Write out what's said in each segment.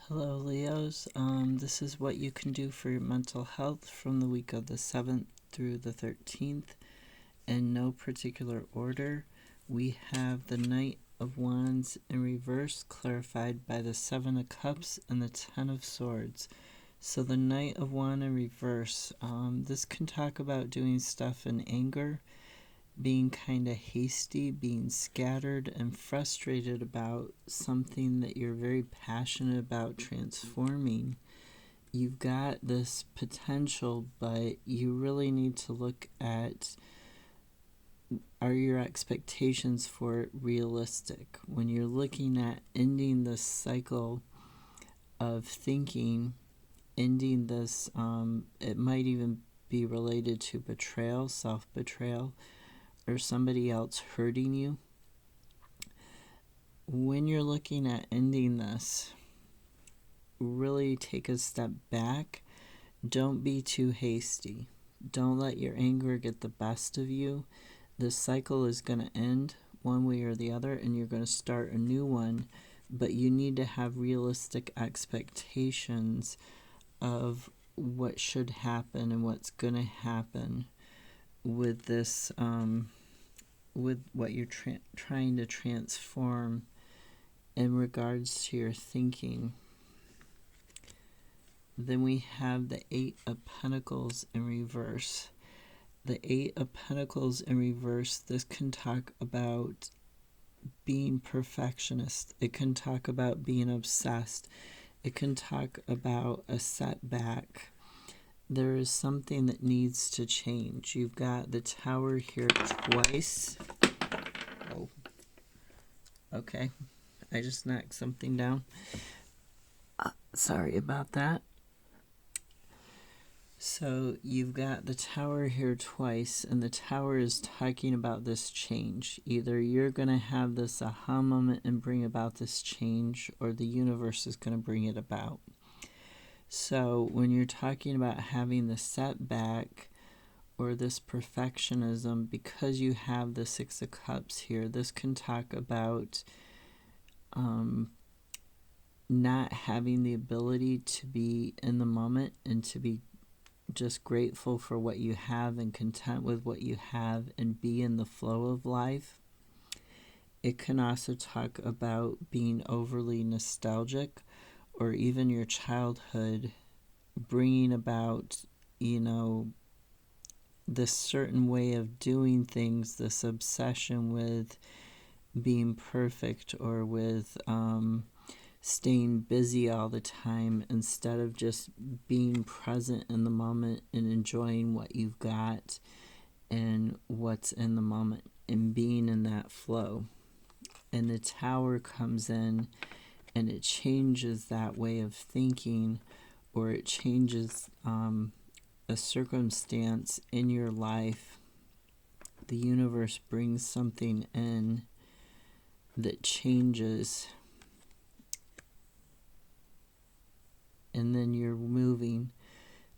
Hello, Leos. This is what you can do for your mental health from the week of the 7th through the 13th. In no particular order, we have the Knight of Wands in reverse, clarified by the Seven of Cups and the Ten of Swords. So the Knight of Wands in reverse, this can talk about doing stuff in anger, being kind of hasty, being scattered and frustrated about something that you're very passionate about transforming. You've got this potential, but you really need to look at, are your expectations for it realistic? When you're looking at ending this cycle of thinking, ending this, it might even be related to betrayal, self-betrayal, or somebody else hurting you. When you're looking at ending this, really take a step back. Don't be too hasty. Don't let your anger get the best of you. This cycle is going to end one way or the other, and you're going to start a new one, but you need to have realistic expectations of what should happen and what's going to happen with this, with what you're trying to transform in regards to your thinking. Then we have the Eight of Pentacles in reverse. The Eight of Pentacles in reverse, this can talk about being perfectionist. It can talk about being obsessed. It can talk about a setback. There is something that needs to change. You've got the Tower here twice. Oh, okay. I just knocked something down. Sorry about that. So you've got the Tower here twice, and the Tower is talking about this change. Either you're going to have this aha moment and bring about this change, or the universe is going to bring it about. So when you're talking about having the setback or this perfectionism, because you have the Six of Cups here, this can talk about not having the ability to be in the moment and to be just grateful for what you have and content with what you have and be in the flow of life. It can also talk about being overly nostalgic, or even your childhood bringing about, this certain way of doing things, this obsession with being perfect, or with staying busy all the time instead of just being present in the moment and enjoying what you've got and what's in the moment and being in that flow. And the Tower comes in and it changes that way of thinking, or it changes a circumstance in your life. The universe brings something in that changes, and then you're moving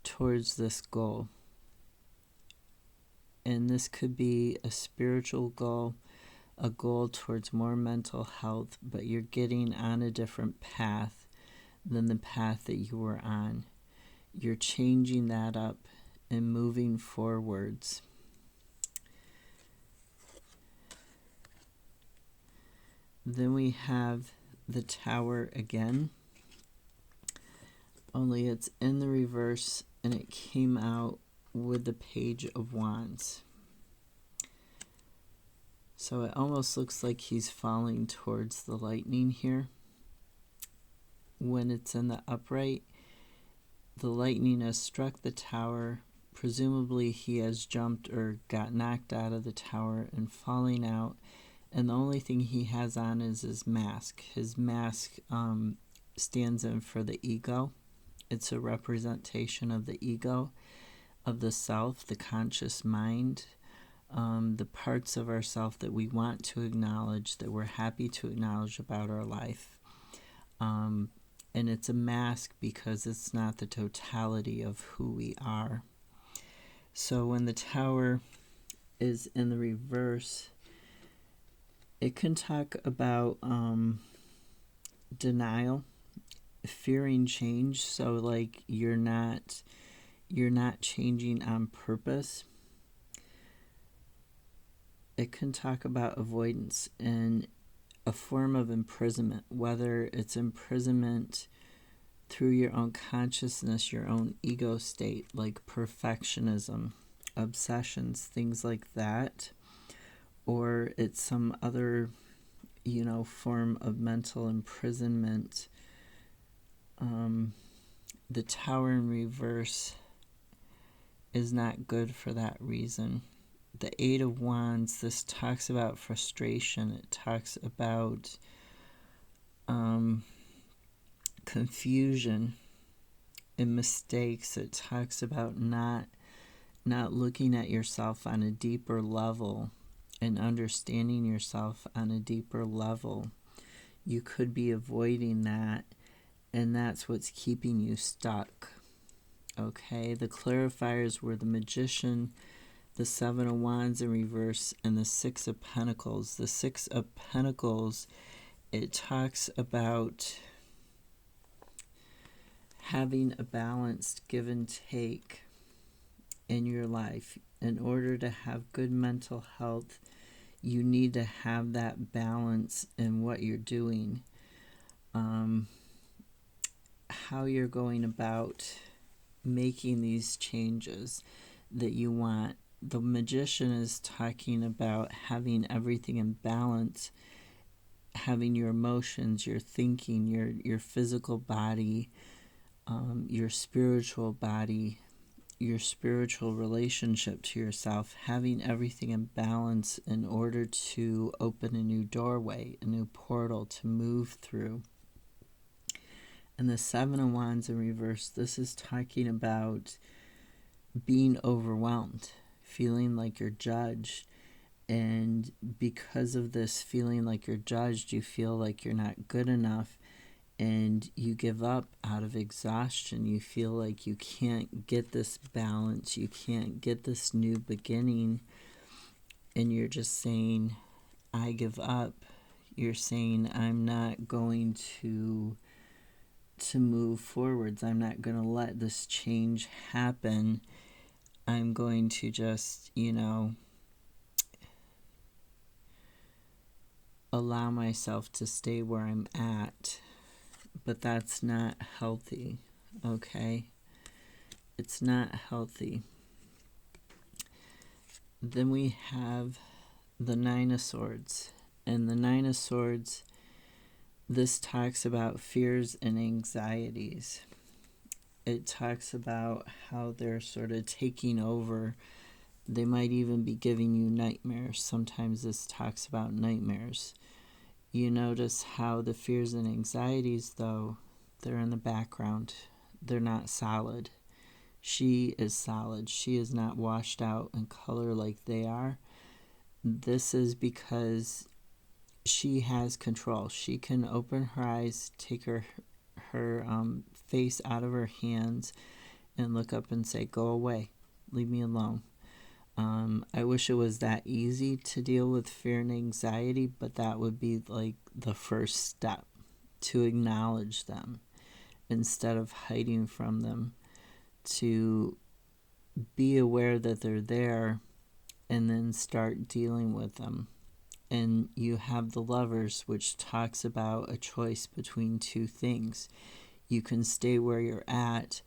towards this goal. And this could be a spiritual goal, a goal towards more mental health, but you're getting on a different path than the path that you were on. You're changing that up and moving forwards. Then we have the Tower again, only it's in the reverse, and it came out with the Page of Wands. So it almost looks like he's falling towards the lightning here. When it's in the upright, the lightning has struck the Tower. Presumably he has jumped or got knocked out of the Tower and falling out. And the only thing he has on is his mask. His mask stands in for the ego. It's a representation of the ego, of the self, the conscious mind, the parts of ourself that we want to acknowledge, that we're happy to acknowledge about our life. And it's a mask because it's not the totality of who we are. So when the Tower is in the reverse, it can talk about denial. fearing change. So like you're not changing on purpose. It can talk about avoidance and a form of imprisonment, whether it's imprisonment through your own consciousness, your own ego state, like perfectionism, obsessions, things like that, or it's some other, form of mental imprisonment. The Tower in reverse is not good for that reason. The Eight of Wands, this talks about frustration. It talks about confusion and mistakes. It talks about not looking at yourself on a deeper level and understanding yourself on a deeper level. You could be avoiding that, and that's what's keeping you stuck. Okay, the clarifiers were the Magician, the Seven of Wands in reverse, and the Six of Pentacles. The Six of Pentacles, it talks about having a balanced give and take in your life. In order to have good mental health, you need to have that balance in what you're doing. How you're going about making these changes that you want. The Magician is talking about having everything in balance, having your emotions, your thinking, your physical body, your spiritual body, your spiritual relationship to yourself, having everything in balance in order to open a new doorway, a new portal to move through. And the Seven of Wands in reverse, this is talking about being overwhelmed, feeling like you're judged. And because of this feeling like you're judged, you feel like you're not good enough, and you give up out of exhaustion. You feel like you can't get this balance, you can't get this new beginning, and you're just saying, I give up. You're saying, I'm not going to move forwards. I'm not going to let this change happen. I'm going to just, allow myself to stay where I'm at. But that's not healthy, okay? It's not healthy. Then we have the Nine of Swords. And the Nine of Swords, this talks about fears and anxieties. It talks about how they're sort of taking over. They might even be giving you nightmares. Sometimes this talks about nightmares. You notice how the fears and anxieties, though, they're in the background. They're not solid. She is solid. She is not washed out in color like they are. This is because she has control. She can open her eyes, take her face out of her hands, and look up and say, go away. Leave me alone. I wish it was that easy to deal with fear and anxiety, but that would be like the first step, to acknowledge them instead of hiding from them, to be aware that they're there and then start dealing with them. And you have the Lovers, which talks about a choice between two things. You can stay where you're at,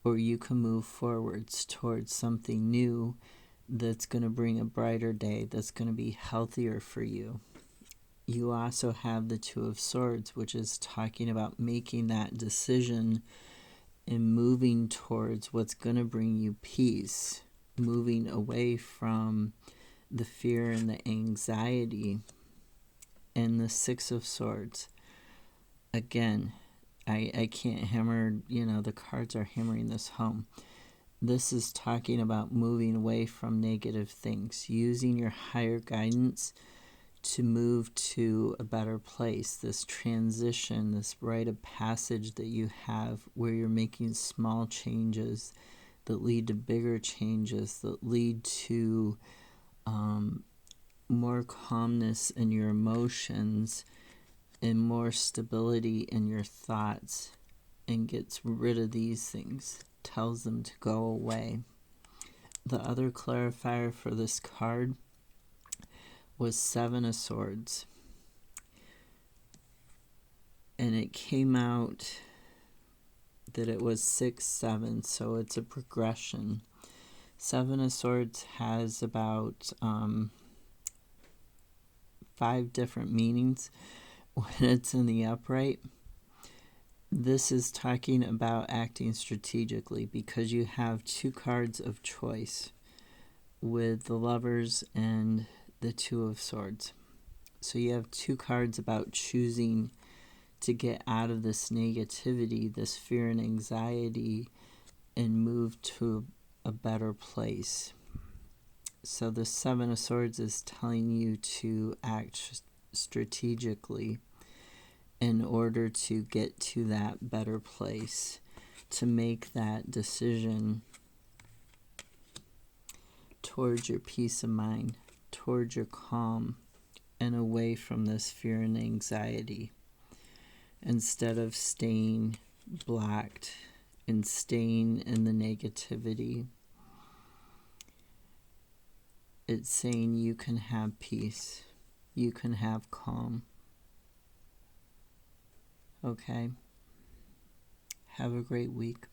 or you can move forwards towards something new that's going to bring a brighter day, that's going to be healthier for you. You also have the Two of Swords, which is talking about making that decision and moving towards what's going to bring you peace, moving away from the fear and the anxiety. And the Six of Swords, again, I can't hammer, the cards are hammering this home. This is talking about moving away from negative things, using your higher guidance to move to a better place. This transition, this rite of passage that you have, where you're making small changes that lead to bigger changes, that lead to more calmness in your emotions and more stability in your thoughts. and gets rid of these things, tells them to go away. The other clarifier for this card was Seven of Swords. And it came out that it was 6, 7, so it's a progression. Seven of Swords has about 5 different meanings when it's in the upright. This is talking about acting strategically because you have 2 cards of choice with the Lovers and the Two of Swords. So you have 2 cards about choosing to get out of this negativity, this fear and anxiety, and move to a better place. So the Seven of Swords is telling you to act strategically in order to get to that better place, to make that decision towards your peace of mind, towards your calm, and away from this fear and anxiety, instead of staying blocked and staying in the negativity. It's saying you can have peace, you can have calm. Okay? Have a great week.